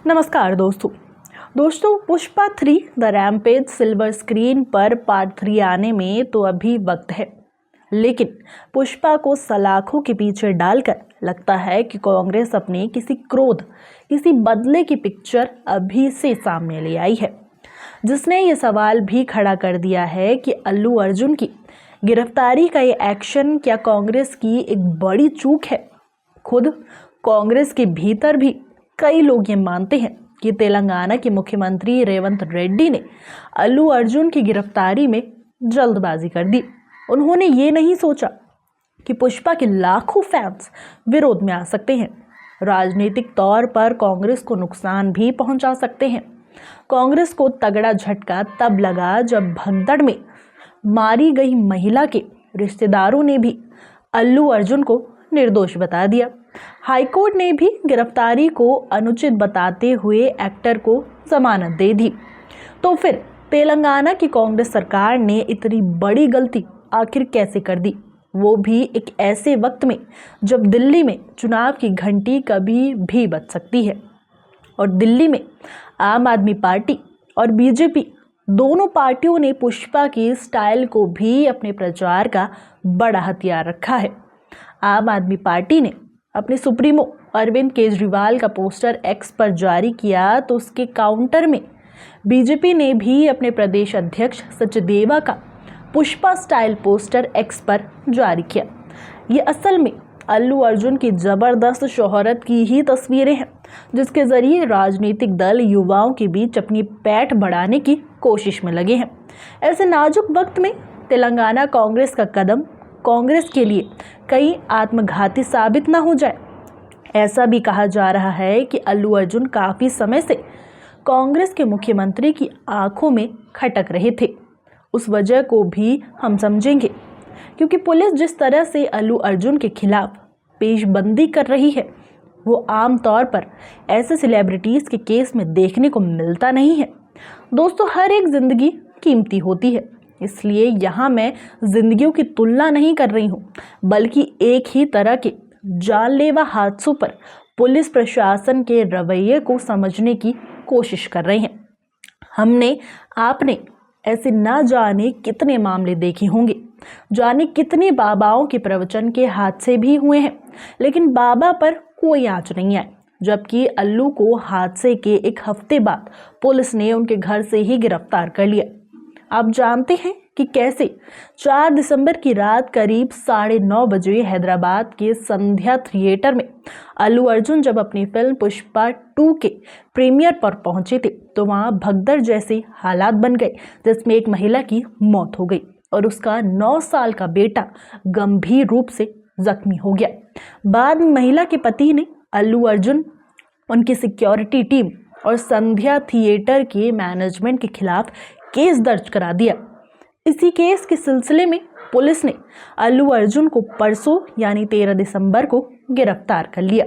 नमस्कार दोस्तों Pushpa 3 the rampage silver screen पर पार्ट 3 आने में तो अभी वक्त है, लेकिन पुष्पा को सलाखों के पीछे डालकर लगता है कि कांग्रेस अपने किसी बदले की पिक्चर अभी से सामने ले आई है, जिसने ये सवाल भी खड़ा कर दिया है कि अल्लू अर्जुन की गिरफ्तारी का ये एक्शन क्या कांग्रेस की एक बड़ी चूक है। खुद कांग्रेस के भीतर भी कई लोग ये मानते हैं कि तेलंगाना के मुख्यमंत्री रेवंत रेड्डी ने अल्लू अर्जुन की गिरफ्तारी में जल्दबाजी कर दी। उन्होंने ये नहीं सोचा कि पुष्पा के लाखों फैंस विरोध में आ सकते हैं, राजनीतिक तौर पर कांग्रेस को नुकसान भी पहुंचा सकते हैं। कांग्रेस को तगड़ा झटका तब लगा जब भगदड़ में मारी गई महिला के रिश्तेदारों ने भी अल्लू अर्जुन को निर्दोष बता दिया। हाईकोर्ट ने भी गिरफ्तारी को अनुचित बताते हुए एक्टर को जमानत दे दी। तो फिर तेलंगाना की कांग्रेस सरकार ने इतनी बड़ी गलती आखिर कैसे कर दी, वो भी एक ऐसे वक्त में जब दिल्ली में चुनाव की घंटी कभी भी बज सकती है। और दिल्ली में आम आदमी पार्टी और बीजेपी दोनों पार्टियों ने पुष्पा की स्टाइल को भी अपने प्रचार का बड़ा हथियार रखा है। आम आदमी पार्टी ने अपने सुप्रीमो अरविंद केजरीवाल का पोस्टर एक्स पर जारी किया, तो उसके काउंटर में बीजेपी ने भी अपने प्रदेश अध्यक्ष सचदेवा का पुष्पा स्टाइल पोस्टर एक्स पर जारी किया। ये असल में अल्लू अर्जुन की जबरदस्त शोहरत की ही तस्वीरें हैं, जिसके जरिए राजनीतिक दल युवाओं के बीच अपनी पैठ बढ़ाने की कोशिश में लगे हैं। ऐसे नाजुक वक्त में तेलंगाना कांग्रेस का कदम कांग्रेस के लिए कहीं आत्मघाती साबित ना हो जाए। ऐसा भी कहा जा रहा है कि अल्लू अर्जुन काफी समय से कांग्रेस के मुख्यमंत्री की आंखों में खटक रहे थे। उस वजह को भी हम समझेंगे, क्योंकि पुलिस जिस तरह से अल्लू अर्जुन के खिलाफ पेशबंदी कर रही है, वो आमतौर पर ऐसे सेलिब्रिटीज के केस में देखने को मिलता नहीं है। दोस्तों, हर एक जिंदगी कीमती होती है, इसलिए यहाँ मैं जिंदगियों की तुलना नहीं कर रही हूँ, बल्कि एक ही तरह के जानलेवा हादसों पर पुलिस प्रशासन के रवैये को समझने की कोशिश कर रहे हैं। हमने आपने ऐसे ना जाने कितने मामले देखे होंगे, जाने कितने बाबाओं के प्रवचन के हादसे भी हुए हैं, लेकिन बाबा पर कोई आंच नहीं आई, जबकि अल्लू को हादसे के एक हफ्ते बाद पुलिस ने उनके घर से ही गिरफ्तार कर लिया। आप जानते हैं कि कैसे 4 दिसंबर की रात करीब 9:30 बजे हैदराबाद के संध्या थिएटर में अल्लू अर्जुन जब अपनी फिल्म पुष्पा 2 के प्रीमियर पर पहुंचे थे, तो वहां भगदड़ जैसे हालात बन गए, जिसमें एक महिला की मौत हो गई और उसका 9 साल का बेटा गंभीर रूप से जख्मी हो गया। बाद में महिला के पति ने अल्लू अर्जुन, उनकी सिक्योरिटी टीम और संध्या थिएटर के मैनेजमेंट के खिलाफ केस दर्ज करा दिया। इसी केस के सिलसिले में पुलिस ने अल्लू अर्जुन को परसों यानी 13 दिसंबर को गिरफ्तार कर लिया।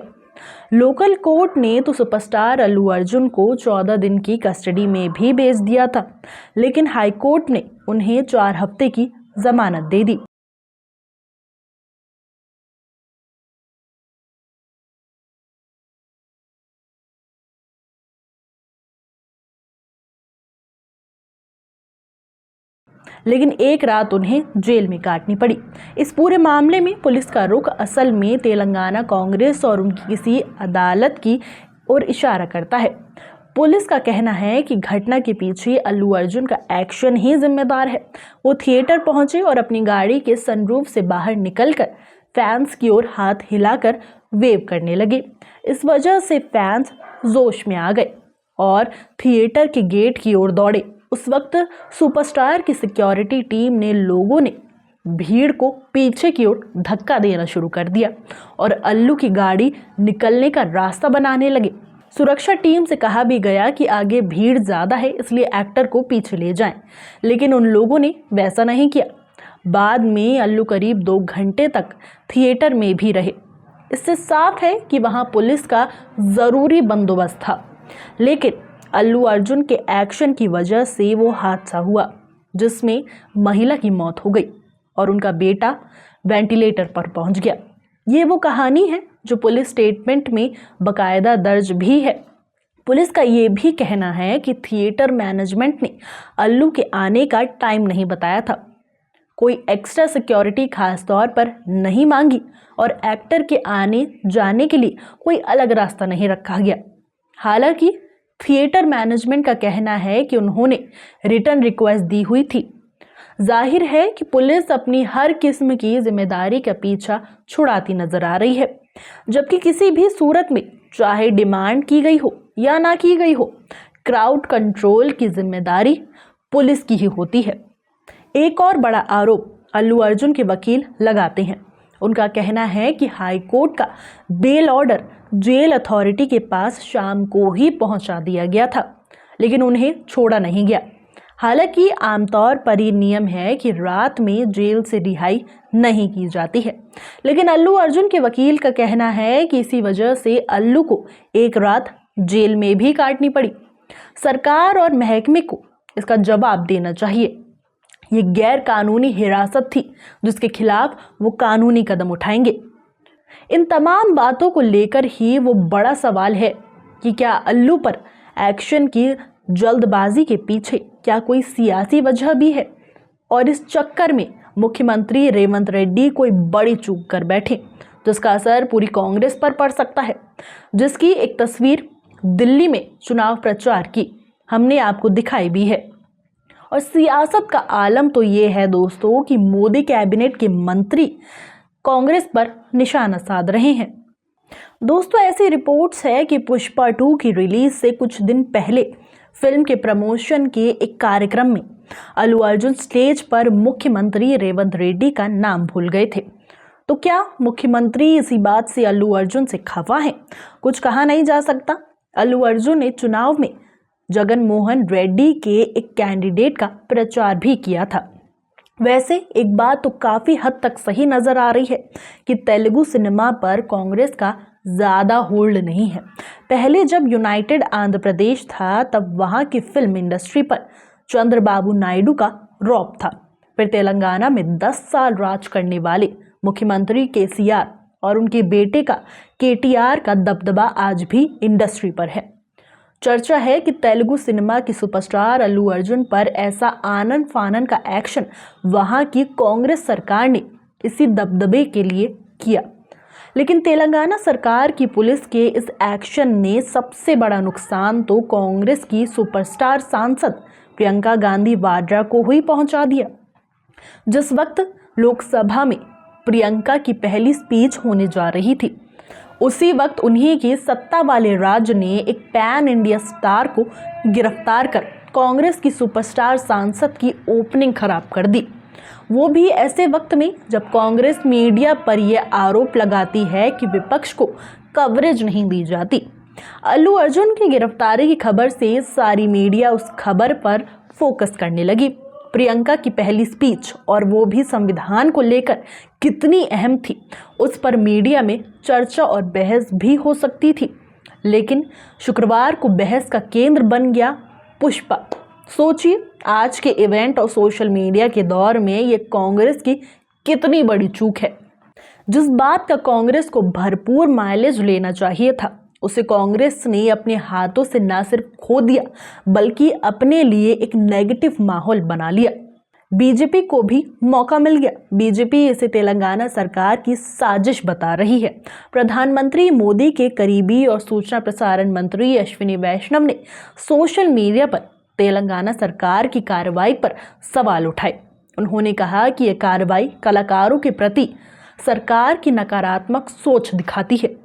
लोकल कोर्ट ने तो सुपरस्टार अल्लू अर्जुन को 14 दिन की कस्टडी में भी भेज दिया था, लेकिन हाईकोर्ट ने उन्हें 4 हफ्ते की जमानत दे दी। लेकिन एक रात उन्हें जेल में काटनी पड़ी। इस पूरे मामले में पुलिस का रुख असल में तेलंगाना कांग्रेस और उनकी किसी अदालत की ओर इशारा करता है। पुलिस का कहना है कि घटना के पीछे अल्लू अर्जुन का एक्शन ही जिम्मेदार है। वो थिएटर पहुंचे और अपनी गाड़ी के सनरूफ से बाहर निकलकर फैंस की ओर हाथ हिलाकर वेव करने लगे। इस वजह से फैंस जोश में आ गए और थिएटर के गेट की ओर दौड़े। उस वक्त सुपरस्टार की सिक्योरिटी टीम ने लोगों ने भीड़ को पीछे की ओर धक्का देना शुरू कर दिया और अल्लू की गाड़ी निकलने का रास्ता बनाने लगे। सुरक्षा टीम से कहा भी गया कि आगे भीड़ ज्यादा है, इसलिए एक्टर को पीछे ले जाएं, लेकिन उन लोगों ने वैसा नहीं किया। बाद में अल्लू करीब 2 घंटे तक थिएटर में भी रहे। इससे साफ है कि वहां पुलिस का जरूरी बंदोबस्त था, लेकिन अल्लू अर्जुन के एक्शन की वजह से वो हादसा हुआ, जिसमें महिला की मौत हो गई और उनका बेटा वेंटिलेटर पर पहुंच गया। ये वो कहानी है जो पुलिस स्टेटमेंट में बकायदा दर्ज भी है। पुलिस का ये भी कहना है कि थिएटर मैनेजमेंट ने अल्लू के आने का टाइम नहीं बताया था, कोई एक्स्ट्रा सिक्योरिटी खास तौर पर नहीं मांगी और एक्टर के आने जाने के लिए कोई अलग रास्ता नहीं रखा गया। हालांकि थिएटर मैनेजमेंट का कहना है कि उन्होंने रिटर्न रिक्वेस्ट दी हुई थी। जाहिर है कि पुलिस अपनी हर किस्म की जिम्मेदारी का पीछा छुड़ाती नजर आ रही है, जबकि किसी भी सूरत में चाहे डिमांड की गई हो या ना की गई हो, क्राउड कंट्रोल की जिम्मेदारी पुलिस की ही होती है। एक और बड़ा आरोप अल्लू अर्जुन के वकील लगाते हैं। उनका कहना है कि हाई कोर्ट का बेल ऑर्डर जेल अथॉरिटी के पास शाम को ही पहुंचा दिया गया था, लेकिन उन्हें छोड़ा नहीं गया। हालांकि आमतौर पर ये नियम है कि रात में जेल से रिहाई नहीं की जाती है, लेकिन अल्लू अर्जुन के वकील का कहना है कि इसी वजह से अल्लू को एक रात जेल में भी काटनी पड़ी। सरकार और महकमे को इसका जवाब देना चाहिए। ये गैर कानूनी हिरासत थी जिसके खिलाफ वो कानूनी कदम उठाएंगे। इन तमाम बातों को लेकर ही वो बड़ा सवाल है कि क्या अल्लू पर एक्शन की जल्दबाजी के पीछे क्या कोई सियासी वजह भी है और इस चक्कर में मुख्यमंत्री रेवंत रेड्डी कोई बड़ी चूक कर बैठे जिसका असर पूरी कांग्रेस पर पड़ सकता है, जिसकी एक तस्वीर दिल्ली में चुनाव प्रचार की हमने आपको दिखाई भी है। और सियासत का आलम तो ये है दोस्तों कि मोदी कैबिनेट के मंत्री कांग्रेस पर निशाना साध रहे हैं। दोस्तों, ऐसी रिपोर्ट्स है कि पुष्पा 2 की रिलीज से कुछ दिन पहले फिल्म के प्रमोशन के एक कार्यक्रम में अल्लू अर्जुन स्टेज पर मुख्यमंत्री रेवंत रेड्डी का नाम भूल गए थे। तो क्या मुख्यमंत्री इसी बात से अल्लू अर्जुन से खफा हैं? कुछ कहा नहीं जा सकता। अल्लू अर्जुन ने चुनाव में जगन मोहन रेड्डी के एक कैंडिडेट का प्रचार भी किया था। वैसे एक बात तो काफी हद तक सही नजर आ रही है कि तेलुगु सिनेमा पर कांग्रेस का ज्यादा होल्ड नहीं है। पहले जब यूनाइटेड आंध्र प्रदेश था तब वहां की फिल्म इंडस्ट्री पर चंद्रबाबू नायडू का रौब था। फिर तेलंगाना में 10 साल राज करने वाले मुख्यमंत्री केसीआर और उनके बेटे का केटीआर का दबदबा आज भी इंडस्ट्री पर है। चर्चा है कि तेलुगु सिनेमा की सुपरस्टार अल्लू अर्जुन पर ऐसा आनन फानन का एक्शन वहां की कांग्रेस सरकार ने इसी दबदबे के लिए किया, लेकिन तेलंगाना सरकार की पुलिस के इस एक्शन ने सबसे बड़ा नुकसान तो कांग्रेस की सुपरस्टार सांसद प्रियंका गांधी वाड्रा को ही पहुंचा दिया। जिस वक्त लोकसभा में प्रियंका की पहली स्पीच होने जा रही थी, उसी वक्त उन्हीं की सत्ता वाले राज्य ने एक पैन इंडिया स्टार को गिरफ्तार कर कांग्रेस की सुपरस्टार सांसद की ओपनिंग खराब कर दी। वो भी ऐसे वक्त में जब कांग्रेस मीडिया पर यह आरोप लगाती है कि विपक्ष को कवरेज नहीं दी जाती। अल्लू अर्जुन की गिरफ्तारी की खबर से सारी मीडिया उस खबर पर फोकस करने लगी। प्रियंका की पहली स्पीच, और वो भी संविधान को लेकर, कितनी अहम थी, उस पर मीडिया में चर्चा और बहस भी हो सकती थी। लेकिन शुक्रवार को बहस का केंद्र बन गया पुष्पा। सोचिए, आज के इवेंट और सोशल मीडिया के दौर में ये कांग्रेस की कितनी बड़ी चूक है। जिस बात का कांग्रेस को भरपूर माइलेज लेना चाहिए था, उसे कांग्रेस ने अपने हाथों से न सिर्फ खो दिया बल्कि अपने लिए एक नेगेटिव माहौल बना लिया। बीजेपी को भी मौका मिल गया। बीजेपी इसे तेलंगाना सरकार की साजिश बता रही है। प्रधानमंत्री मोदी के करीबी और सूचना प्रसारण मंत्री अश्विनी वैष्णव ने सोशल मीडिया पर तेलंगाना सरकार की कार्रवाई पर सवाल उठाए। उन्होंने कहा कि यह कार्रवाई कलाकारों के प्रति सरकार की नकारात्मक सोच दिखाती है।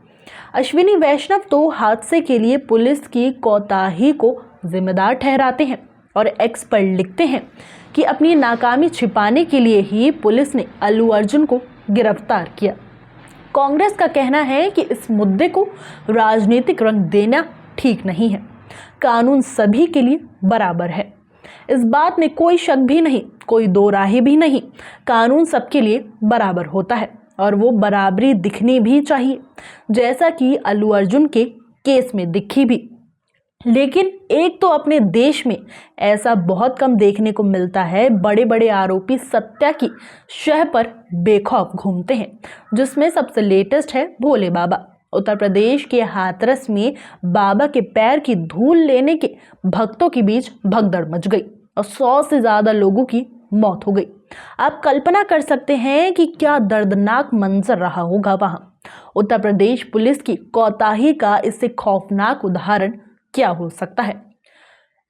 अश्विनी वैष्णव तो हादसे के लिए पुलिस की कोताही को जिम्मेदार ठहराते हैं और एक्स पर लिखते हैं कि अपनी नाकामी छिपाने के लिए ही पुलिस ने अल्लू अर्जुन को गिरफ्तार किया। कांग्रेस का कहना है कि इस मुद्दे को राजनीतिक रंग देना ठीक नहीं है। कानून सभी के लिए बराबर है, इस बात में कोई शक भी नहीं, कोई दो राहें भी नहीं। कानून सबके लिए बराबर होता है और वो बराबरी दिखनी भी चाहिए, जैसा कि अल्लू अर्जुन के केस में दिखी भी। लेकिन एक तो अपने देश में ऐसा बहुत कम देखने को मिलता है, बड़े बड़े आरोपी सत्या की शह पर बेखौफ घूमते हैं, जिसमें सबसे लेटेस्ट है भोले बाबा। उत्तर प्रदेश के हाथरस में बाबा के पैर की धूल लेने के भक्तों के बीच भगदड़ मच गई और 100 से ज्यादा लोगों की मौत हो गई। आप कल्पना कर सकते हैं कि क्या दर्दनाक मंजर रहा होगा वहां। उत्तर प्रदेश पुलिस की कोताही का इससे खौफनाक उदाहरण क्या हो सकता है।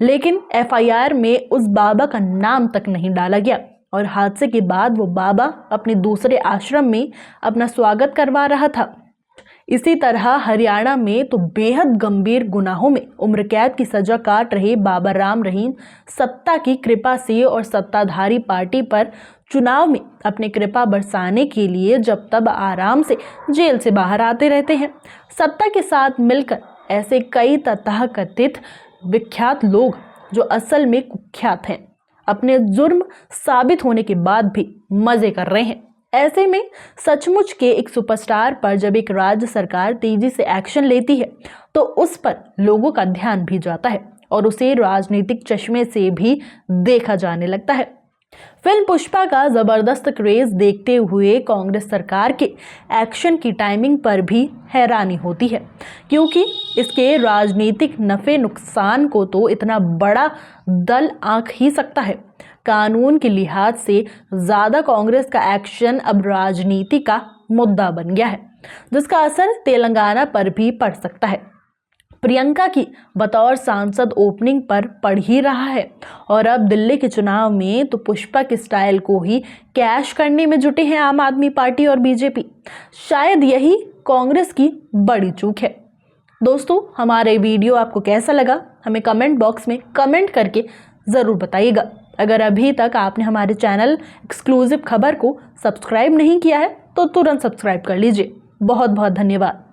लेकिन एफआईआर में उस बाबा का नाम तक नहीं डाला गया और हादसे के बाद वो बाबा अपने दूसरे आश्रम में अपना स्वागत करवा रहा था। इसी तरह हरियाणा में तो बेहद गंभीर गुनाहों में उम्र कैद की सजा काट रहे बाबा राम रहीम सत्ता की कृपा से और सत्ताधारी पार्टी पर चुनाव में अपनी कृपा बरसाने के लिए जब तब आराम से जेल से बाहर आते रहते हैं। सत्ता के साथ मिलकर ऐसे कई तथाकथित विख्यात लोग जो असल में कुख्यात हैं, अपने जुर्म साबित होने के बाद भी मजे कर रहे हैं। ऐसे में सचमुच के एक सुपरस्टार पर जब एक राज्य सरकार तेजी से एक्शन लेती है तो उस पर लोगों का ध्यान भी जाता है और उसे राजनीतिक चश्मे से भी देखा जाने लगता है। फिल्म पुष्पा का जबरदस्त क्रेज देखते हुए कांग्रेस सरकार के एक्शन की टाइमिंग पर भी हैरानी होती है, क्योंकि इसके राजनीतिक नफे नुकसान को तो इतना बड़ा दल आंक ही सकता है। कानून के लिहाज से ज्यादा कांग्रेस का एक्शन अब राजनीति का मुद्दा बन गया है, जिसका असर तेलंगाना पर भी पड़ सकता है। प्रियंका की बतौर सांसद ओपनिंग पर पड़ ही रहा है और अब दिल्ली के चुनाव में तो पुष्पा के स्टाइल को ही कैश करने में जुटे हैं आम आदमी पार्टी और बीजेपी। शायद यही कांग्रेस की बड़ी चूक है। दोस्तों, हमारा वीडियो आपको कैसा लगा हमें कमेंट बॉक्स में कमेंट करके ज़रूर बताइएगा। अगर अभी तक आपने हमारे चैनल एक्सक्लूसिव खबर को सब्सक्राइब नहीं किया है तो तुरंत सब्सक्राइब कर लीजिए। बहुत बहुत धन्यवाद।